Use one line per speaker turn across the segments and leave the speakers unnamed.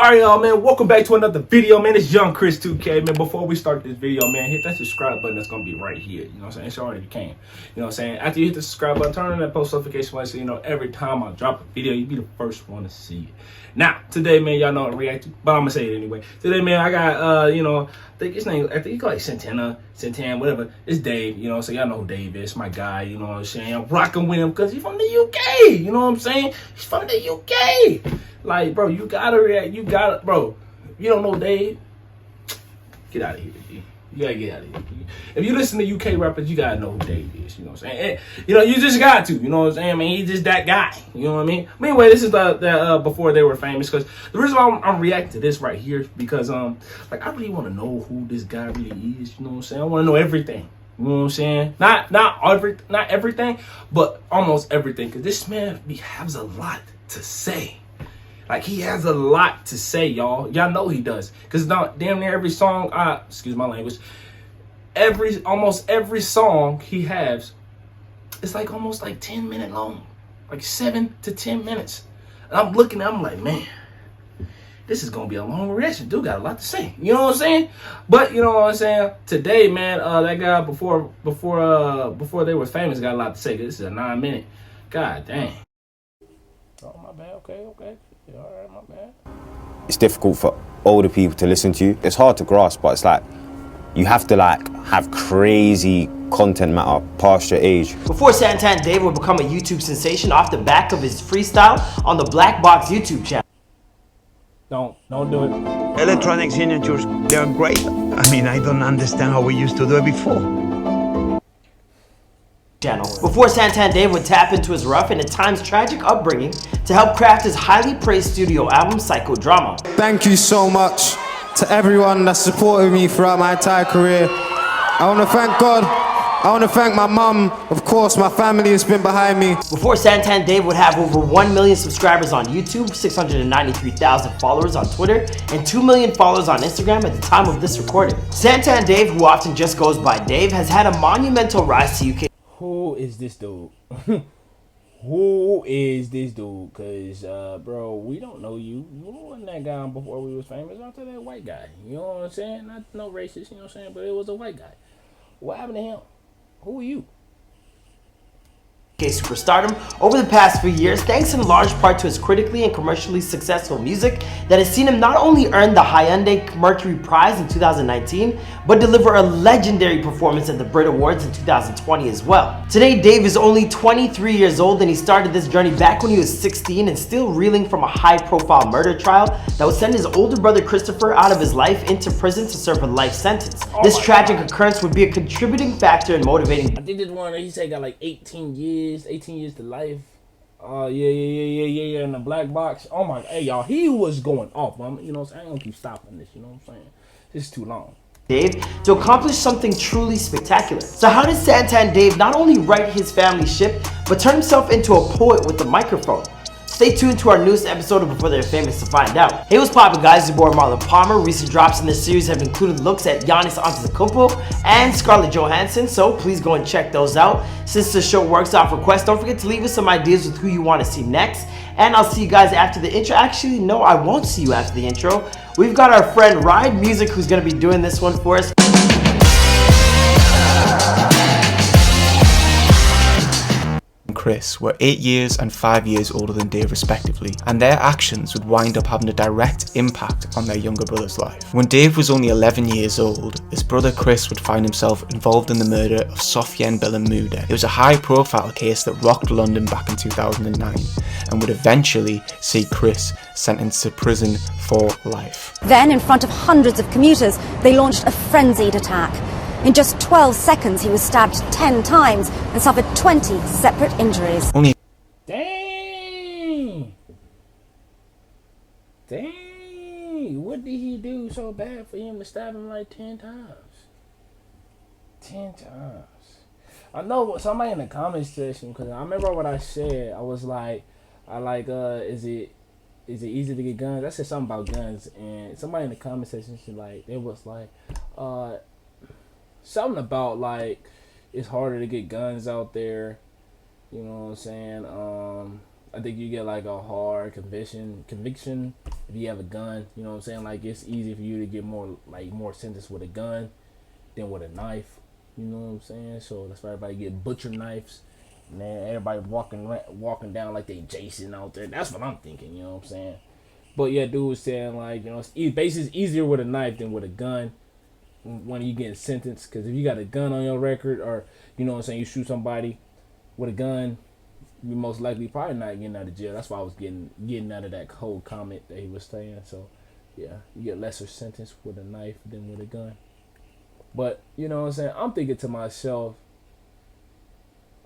Alright, y'all, man, welcome back to another video, man. It's YoungChris2K, man. Before we start this video, man, hit that subscribe button that's gonna be right here. You know what I'm saying? It's already came. You know what I'm saying? After you hit the subscribe button, turn on that post notification button so you know every time I drop a video, you be the first one to see it. Now, today, man, y'all know I'm reacting, but I'm gonna say it anyway. Today, man, I got I think his name, I think he called like Santan, whatever. It's Dave, you know, so y'all know who Dave is, my guy, you know what I'm saying? I'm rocking with him because he's from the UK, you know what I'm saying? He's from the UK. Like, bro, you gotta react, bro. You don't know Dave? Get out of here, G. You gotta get out of here. If you listen to UK rappers, you gotta know who Dave is, you know what I'm saying? And, you just got to, you know what I'm saying? I mean, he's just that guy, you know what I mean? But anyway, this is the before they were famous, because the reason why I'm reacting to this right here is because, like, I really want to know who this guy really is, you know what I'm saying? I want to know everything. You know what I'm saying? Not everything, but almost everything. Because this man, he has a lot to say. Like, he has a lot to say, y'all. Y'all know he does. Because damn near every song, excuse my language, almost every song he has, it's like almost like 10 minutes long. Like 7 to 10 minutes. And I'm looking at him like, man, this is gonna be a long reaction. Dude got a lot to say. You know what I'm saying? But you know what I'm saying? Today, man, that guy before they were famous got a lot to say. This is a 9-minute. God dang. Oh my bad. Okay. Yeah, all right, my bad.
It's difficult for older people to listen to you. It's hard to grasp, but it's like you have to have crazy content matter past your age.
Before Santan Dave would become a YouTube sensation off the back of his freestyle on the Black Box YouTube channel.
Don't do it.
Electronic signatures, they're great. I mean, I don't understand how we used to do it before.
Before Santan Dave would tap into his rough and at times tragic upbringing to help craft his highly praised studio album, Psychodrama.
Thank you so much to everyone that supported me throughout my entire career. I want to thank God. I want to thank my mum, of course, my family has been behind me.
Before Santan Dave would have over 1 million subscribers on YouTube, 693,000 followers on Twitter, and 2 million followers on Instagram at the time of this recording. Santan Dave, who often just goes by Dave, has had a monumental rise to UK.
Who is this dude? Who is this dude? Cause bro, we don't know you. You wasn't that guy before we was famous. I'll tell that white guy. You know what I'm saying? Not no racist, you know what I'm saying? But it was a white guy. What happened to him? Who are you?
Superstardom over the past few years, thanks in large part to his critically and commercially successful music that has seen him not only earn the Hyundai Mercury Prize in 2019, but deliver a legendary performance at the Brit Awards in 2020 as well. Today, Dave is only 23 years old and he started this journey back when he was 16 and still reeling from a high-profile murder trial that would send his older brother Christopher out of his life into prison to serve a life sentence. This tragic occurrence would be a contributing factor in motivating.
I think this one, he said got like 18 years to life. Yeah, in the black box. Oh my, hey y'all, he was going off, man. You know what I'm saying? I ain't gonna keep stopping this, you know what I'm saying? This is too long.
Dave to accomplish something truly spectacular. So how did Santan Dave not only right his family ship, but turn himself into a poet with the microphone? Stay tuned to our newest episode of Before They're Famous to find out. Hey, what's poppin', guys? Your boy Marlon Palmer. Recent drops in this series have included looks at Giannis Antetokounmpo and Scarlett Johansson, so please go and check those out. Since the show works off request, don't forget to leave us some ideas with who you want to see next. And I'll see you guys after the intro. Actually, no, I won't see you after the intro. We've got our friend Ride Music who's going to be doing this one for us.
Chris were 8 years and 5 years older than Dave respectively, and their actions would wind up having a direct impact on their younger brother's life. When Dave was only 11 years old, his brother Chris would find himself involved in the murder of Sofyan Belamuda. It was a high-profile case that rocked London back in 2009 and would eventually see Chris sentenced to prison for life.
Then, in front of hundreds of commuters, they launched a frenzied attack. In just 12 seconds, he was stabbed 10 times and suffered 20 separate injuries.
Dang! What did he do so bad for him to stab him like 10 times? 10 times. I know somebody in the comments section, because I remember what I said. I was like, is it easy to get guns? I said something about guns, and somebody in the comment section, it was like, something about like it's harder to get guns out there, you know what I'm saying? I think you get like a hard conviction if you have a gun. You know what I'm saying? Like it's easy for you to get more sentence with a gun than with a knife. You know what I'm saying? So that's why everybody get butcher knives. Man, everybody walking down like they Jason out there. That's what I'm thinking. You know what I'm saying? But yeah, dude was saying like, you know, basically it's easier with a knife than with a gun when you get sentenced. Because if you got a gun on your record, or you know what I'm saying, you shoot somebody with a gun, you most likely probably not getting out of jail. That's why I was getting out of that whole comment that he was saying. So yeah, you get lesser sentence with a knife than with a gun. But you know what I'm saying, I'm thinking to myself,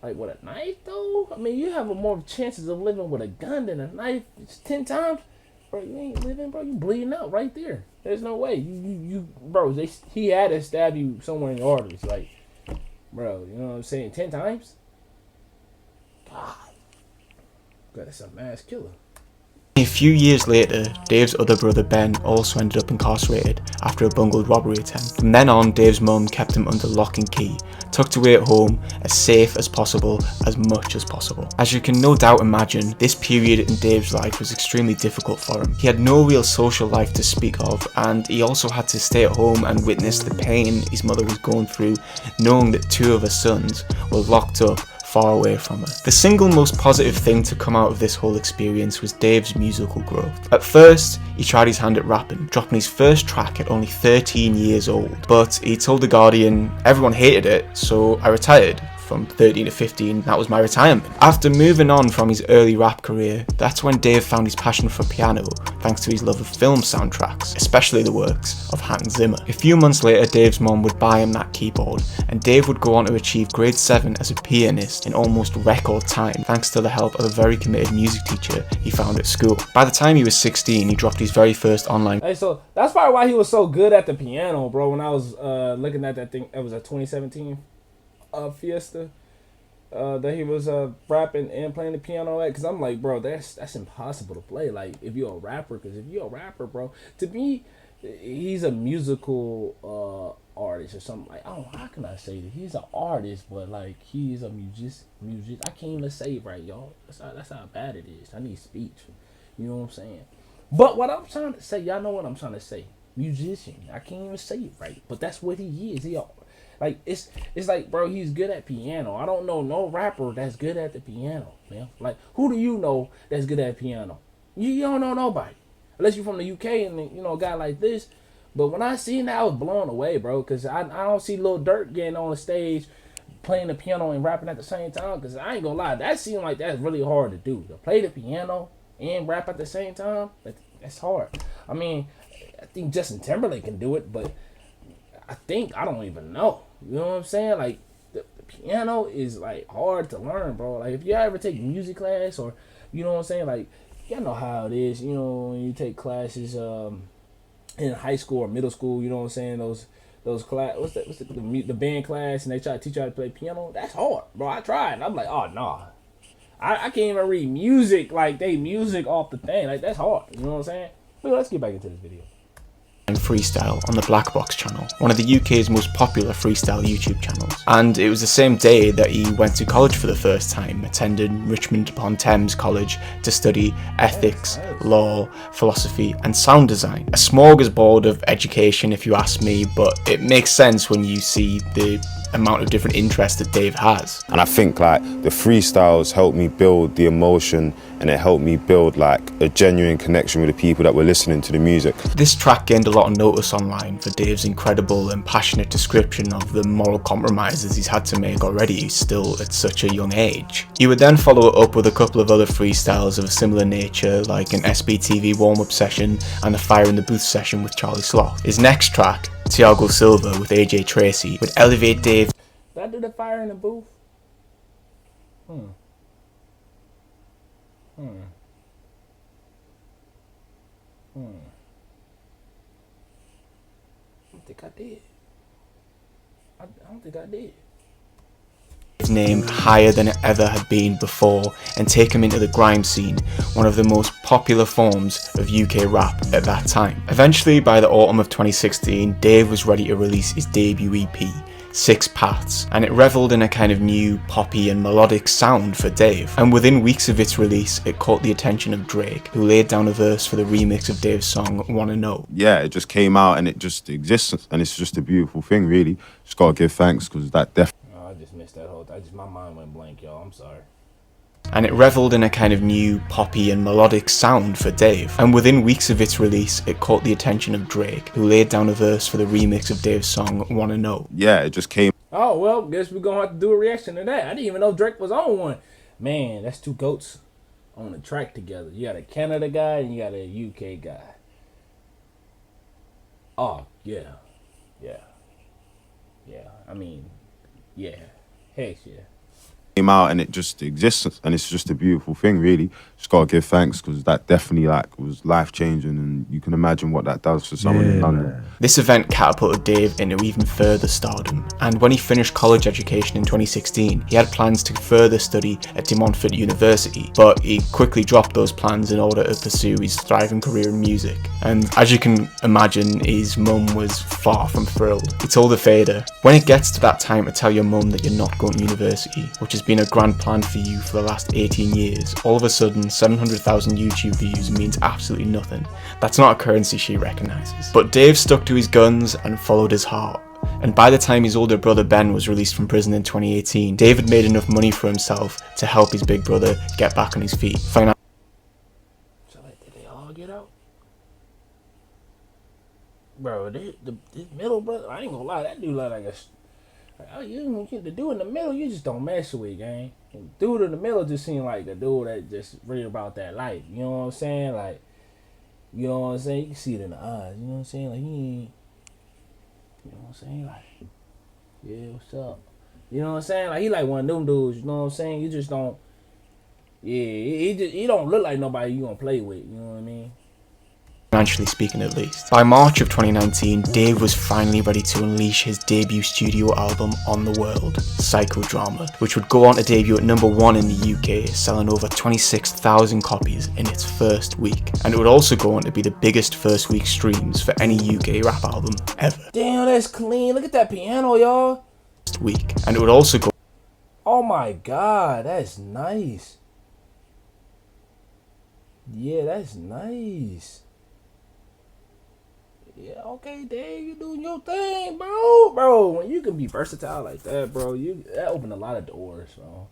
like with a knife though, I mean you have more chances of living with a gun than a knife. It's 10 times, bro. You ain't living, bro. You bleeding out right there. There's no way you bro. He had to stab you somewhere in the arteries, like, bro. You know what I'm saying? 10 times. God, that's a mass killer.
A few years later, Dave's other brother Ben also ended up incarcerated after a bungled robbery attempt. From then on, Dave's mum kept him under lock and key, tucked away at home, as safe as possible, as much as possible. As you can no doubt imagine, this period in Dave's life was extremely difficult for him. He had no real social life to speak of, and he also had to stay at home and witness the pain his mother was going through, knowing that 2 of her sons were locked up far away from her. The single most positive thing to come out of this whole experience was Dave's musical growth. At first, he tried his hand at rapping, dropping his first track at only 13 years old. But he told The Guardian, "Everyone hated it, so I retired. From 13 to 15, that was my retirement." After moving on from his early rap career, that's when Dave found his passion for piano, thanks to his love of film soundtracks, especially the works of Hans Zimmer. A few months later, Dave's mom would buy him that keyboard, and Dave would go on to achieve grade 7 as a pianist in almost record time, thanks to the help of a very committed music teacher he found at school. By the time he was 16, he dropped his very first online...
Hey, so that's probably why he was so good at the piano, bro. When I was looking at that thing, it was a 2017 Fiesta that he was rapping and playing the piano at, because I'm like, bro, that's impossible to play, like, if you're a rapper. Because if you're a rapper, bro, to me, he's a musical artist or something. Like, oh, how can I say that he's an artist, but like he's a musician. I can't even say it right, y'all. That's how bad it is. I need speech. You know what I'm saying? But what I'm trying to say, y'all know what I'm trying to say. Musician. I can't even say it right, but that's what he is. Like, it's like, bro, he's good at piano. I don't know no rapper that's good at the piano, man. Like, who do you know that's good at piano? You don't know nobody. Unless you're from the UK and, you know, a guy like this. But when I seen that, I was blown away, bro. Because I don't see Lil Durk getting on the stage playing the piano and rapping at the same time. Because I ain't gonna lie, that seemed like that's really hard to do. To play the piano and rap at the same time, that's hard. I mean, I think Justin Timberlake can do it, but I don't even know. You know what I'm saying? Like, the piano is, like, hard to learn, bro. Like, if you ever take music class, or, you know what I'm saying? Like, y'all know how it is, you know, when you take classes in high school or middle school, you know what I'm saying? Those class, what's the band class, and they try to teach you how to play piano. That's hard, bro. I tried, and I'm like, oh, nah. I can't even read music, like, they music off the thing. Like, that's hard. You know what I'm saying? But let's get back into this video.
And freestyle on the Black Box channel, one of the UK's most popular freestyle YouTube channels. And it was the same day that he went to college for the first time, attending Richmond upon Thames College to study ethics, law, philosophy and sound design. A smorgasbord of education, if you ask me, but it makes sense when you see the amount of different interests that Dave has.
And I think like the freestyles helped me build the emotion, and it helped me build like a genuine connection with the people that were listening to the music.
This track gained a lot of notice online for Dave's incredible and passionate description of the moral compromises he's had to make already, still at such a young age. He would then follow it up with a couple of other freestyles of a similar nature, like an SBTV warm-up session and a Fire in the Booth session with Charlie Sloth. His next track, Thiago Silva with AJ Tracy, would elevate Dave.
Did I do the Fire in the Booth? I don't think I did. I don't think I did.
His name higher than it ever had been before, and take him into the grime scene, one of the most popular forms of UK rap at that time. Eventually, by the autumn of 2016, Dave was ready to release his debut EP, 6 paths, and it revelled in a kind of new poppy and melodic sound for Dave. And within weeks of its release, it caught the attention of Drake, who laid down a verse for the remix of Dave's song Wanna Know.
Yeah, it just came out and it just exists, and it's just a beautiful thing, really. Just gotta give thanks, because that definitely...
Oh, I just missed that whole thing. My mind went blank, y'all. I'm sorry.
And it revelled in a kind of new poppy and melodic sound for Dave. And within weeks of its release, it caught the attention of Drake, who laid down a verse for the remix of Dave's song Wanna Know.
Yeah, it just came...
Oh, well, guess we're going to have to do a reaction to that. I didn't even know Drake was on one. Man, that's 2 GOATs on the track together. You got a Canada guy and you got a UK guy. Oh, yeah. Yeah. Yeah. I mean, yeah. Heck yeah.
Came out and it just exists, and it's just a beautiful thing, really. Just gotta give thanks, because that definitely was life-changing, and you can imagine what that does for someone in London.
Man.
This event catapulted Dave into even further stardom, and when he finished college education in 2016, he had plans to further study at De Montfort University, but he quickly dropped those plans in order to pursue his thriving career in music. And as you can imagine, his mum was far from thrilled. He told the Fader, "When it gets to that time to tell your mum that you're not going to university, which has been a grand plan for you for the last 18 years, all of a sudden 700,000 YouTube views means absolutely nothing. That's not a currency she recognises." But Dave stuck to his guns and followed his heart. And by the time his older brother Ben was released from prison in 2018, Dave had made enough money for himself to help his big brother get back on his feet.
So, like, did they all get out? Bro, this middle brother, I ain't gonna lie, that dude look like a... Oh, the dude in the middle, you just don't mess with, gang. And dude in the middle just seemed like a dude that just real about that life. You know what I'm saying? Like, you know what I'm saying? You can see it in the eyes. You know what I'm saying? Like, he ain't... You know what I'm saying? Like, yeah, what's up? You know what I'm saying? Like, he like one of them dudes. You know what I'm saying? You just don't... Yeah, he don't look like nobody you gonna play with. You know what I mean?
Financially speaking, at least. By March of 2019, Dave was finally ready to unleash his debut studio album on the world, Psychodrama, which would go on to debut at #1 in the UK, selling over 26,000 copies in its first week. And it would also go on to be the biggest first week streams for any UK rap album ever.
Damn, that's clean. Look at that piano, y'all.
Week. And it would also go...
Oh my God, that's nice. Yeah, that's nice. Yeah, okay, Dave, you doing your thing, bro. Bro, when you can be versatile like that, bro, that opened a lot of doors, bro.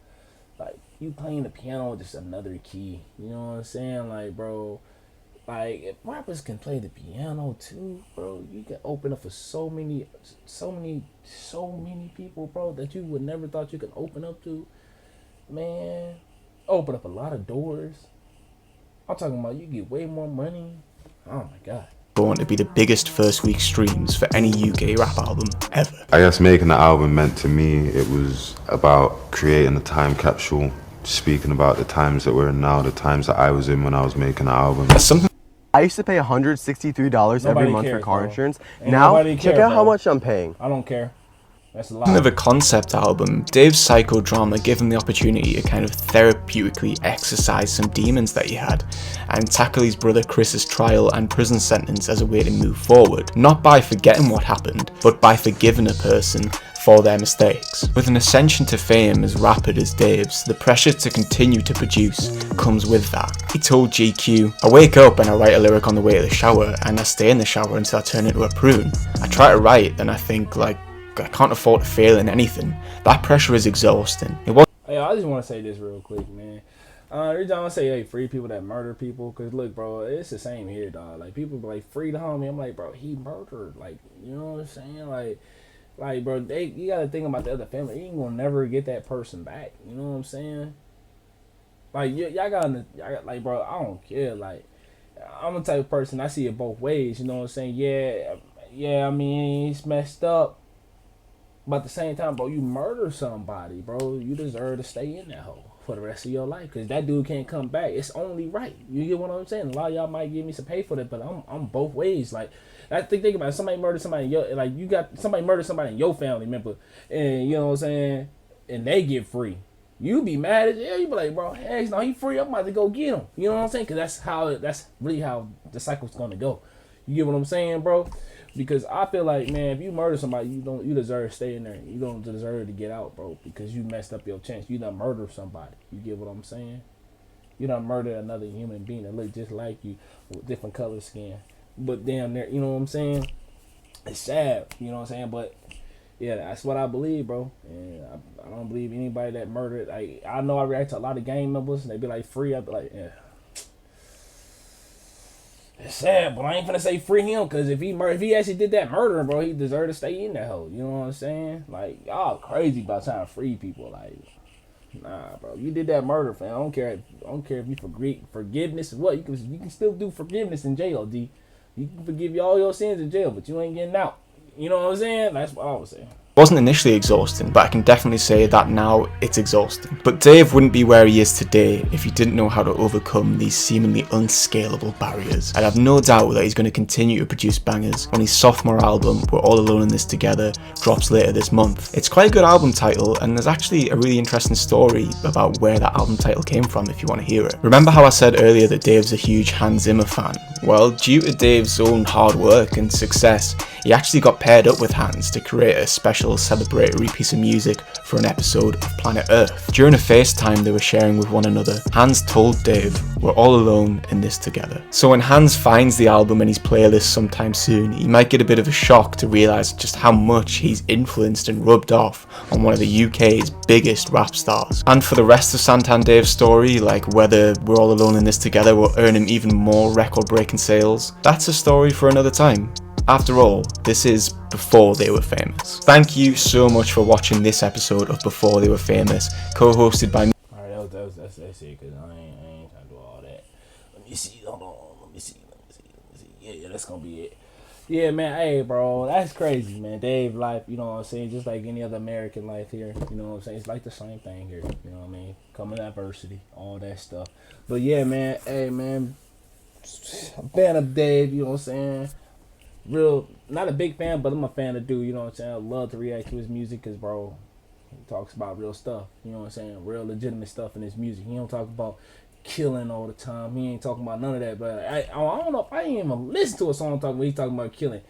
Like, you playing the piano with just another key. You know what I'm saying? Like, bro, like, if rappers can play the piano too, bro, you can open up for so many people, bro, that you would never thought you could open up to. Man, open up a lot of doors. I'm talking about you get way more money. Oh my God.
Going to be the biggest first week streams for any UK rap album ever.
I guess making the album meant to me, it was about creating a time capsule, speaking about the times that we're in now, the times that I was in when I was making the album.
That's something
I used to pay $163 every month for car insurance.
Ain't
now,
nobody
check
care,
out
bro.
how much I'm paying.
I don't care. That's a lot.
of a concept album. Dave's Psychodrama gave him the opportunity to kind of therapeutically exercise some demons that he had and tackle his brother Chris's trial and prison sentence as a way to move forward, not by forgetting what happened, but by forgiving a person for their mistakes. With an ascension to fame as rapid as Dave's, the pressure to continue to produce comes with that. He told GQ, "I wake up and I write a lyric on the way to the shower, and I stay in the shower until I turn into a prune. I try to write and I think, like, I can't afford to fail in anything. That pressure is exhausting." It was
Hey, I just want to say this real quick, man. The reason I want to say, hey, free people that murder people, because look, bro, it's the same here, dog. Like, people be like, free the homie. I'm like, bro, he murdered. Like, you know what I'm saying? Like, bro, you got to think about the other family. You ain't going to never get that person back. You know what I'm saying? Like, y'all got, like, bro, I don't care. Like, I'm the type of person, I see it both ways. You know what I'm saying? Yeah, I mean, he's messed up. But at the same time, bro, you murder somebody, bro, you deserve to stay in that hole for the rest of your life, because that dude can't come back. It's only right. You get what I'm saying? A lot of y'all might give me some pay for that, but I'm both ways. Like, I think about it. Somebody murdered somebody in your, like, you got somebody murdered somebody in your family member, and you know what I'm saying, and they get free. You be mad as hell. You be like, bro, hey, no, he free. I'm about to go get him. You know what I'm saying? Because that's really how the cycle's gonna go. You get what I'm saying, bro? Because I feel like, man, if you murder somebody, you deserve to stay in there. You don't deserve to get out, bro, because you messed up your chance. You done murdered somebody. You get what I'm saying? You done murdered another human being that look just like you with different color skin. But damn there, you know what I'm saying? It's sad, you know what I'm saying? But yeah, that's what I believe, bro. And I don't believe anybody that murdered. Like, I know I react to a lot of gang members and they be like free. I be like, yeah. It's sad, but I ain't finna say free him, because if he actually did that murder, bro, he deserved to stay in that hole. You know what I'm saying? Like, y'all crazy about trying to free people. Like, nah, bro, you did that murder, fam. I don't care if you forgiveness is what you can still do forgiveness in jail, D. You can forgive you all your sins in jail, but you ain't getting out. You know what I'm saying? That's what I was saying.
Wasn't initially exhausting, but I can definitely say that now it's exhausting. But Dave wouldn't be where he is today if he didn't know how to overcome these seemingly unscalable barriers. I have no doubt that he's going to continue to produce bangers when his sophomore album, We're All Alone in This Together, drops later this month. It's quite a good album title, and there's actually a really interesting story about where that album title came from if you want to hear it. Remember how I said earlier that Dave's a huge Hans Zimmer fan? Well, due to Dave's own hard work and success, he actually got paired up with Hans to create a special celebratory piece of music for an episode of Planet Earth. During a FaceTime they were sharing with one another, Hans told Dave, "We're all alone in this together." So when Hans finds the album in his playlist sometime soon, he might get a bit of a shock to realise just how much he's influenced and rubbed off on one of the UK's biggest rap stars. And for the rest of Santan Dave's story, like whether We're All Alone in This Together will earn him even more record-breaking sales, that's a story for another time. After all, this is before they were famous. Thank you so much for watching this episode of Before They Were Famous, co-hosted by me.
Alright, that's it, because I ain't trying to do all that. Let me see, hold on, let me see. Yeah, that's gonna be it. Yeah, man, hey, bro, that's crazy, man. Dave life, you know what I'm saying, just like any other American life here, you know what I'm saying, it's like the same thing here, you know what I mean, coming adversity, all that stuff. But yeah, man, hey, man, I'm a fan of Dave, you know what I'm saying. Real, not a big fan, but I'm a fan of dude, you know what I'm saying. I love to react to his music because, bro, he talks about real stuff, you know what I'm saying, real legitimate stuff in his music. He don't talk about killing all the time. He ain't talking about none of that. But I don't know if I ain't even listen to a song talking when he's talking about killing.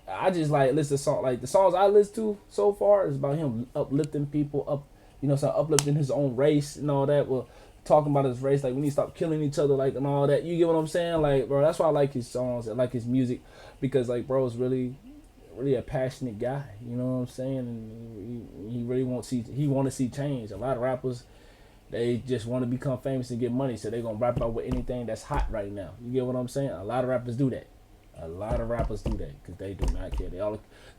I just like listen to song, like the songs I listen to so far is about him uplifting people up, you know, so uplifting his own race and all that. Well, talking about his race, like we need to stop killing each other, like, and all that. You get what I'm saying? Like, bro, that's why I like his songs. I like his music because, like, bro is really a passionate guy. You know what I'm saying? And he really want to see change. A lot of rappers, they just want to become famous and get money, so they gonna rap about with anything that's hot right now. You get what I'm saying? A lot of rappers do that. A lot of rappers do that because they do not care. They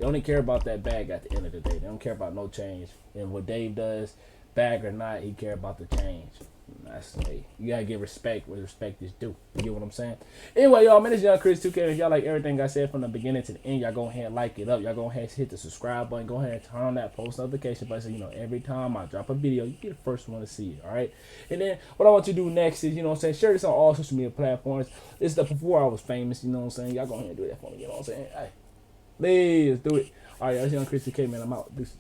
only care about that bag at the end of the day. They don't care about no change. And what Dave does, bag or not, he care about the change. That's hey, you gotta give respect where respect is due. You get what I'm saying? Anyway, y'all, man, it's YoungChris2K. If y'all like everything I said from the beginning to the end, y'all go ahead and like it up. Y'all go ahead and hit the subscribe button. Go ahead and turn on that post notification button so you know every time I drop a video, you be the first one to see it. Alright? And then what I want you to do next is, you know what I'm saying, share this on all social media platforms. This is the before I was famous, you know what I'm saying? Y'all go ahead and do that for me, you know what I'm saying? Hey, let's do it. Alright, y'all, it's YoungChris2K, man. I'm out. Deuces.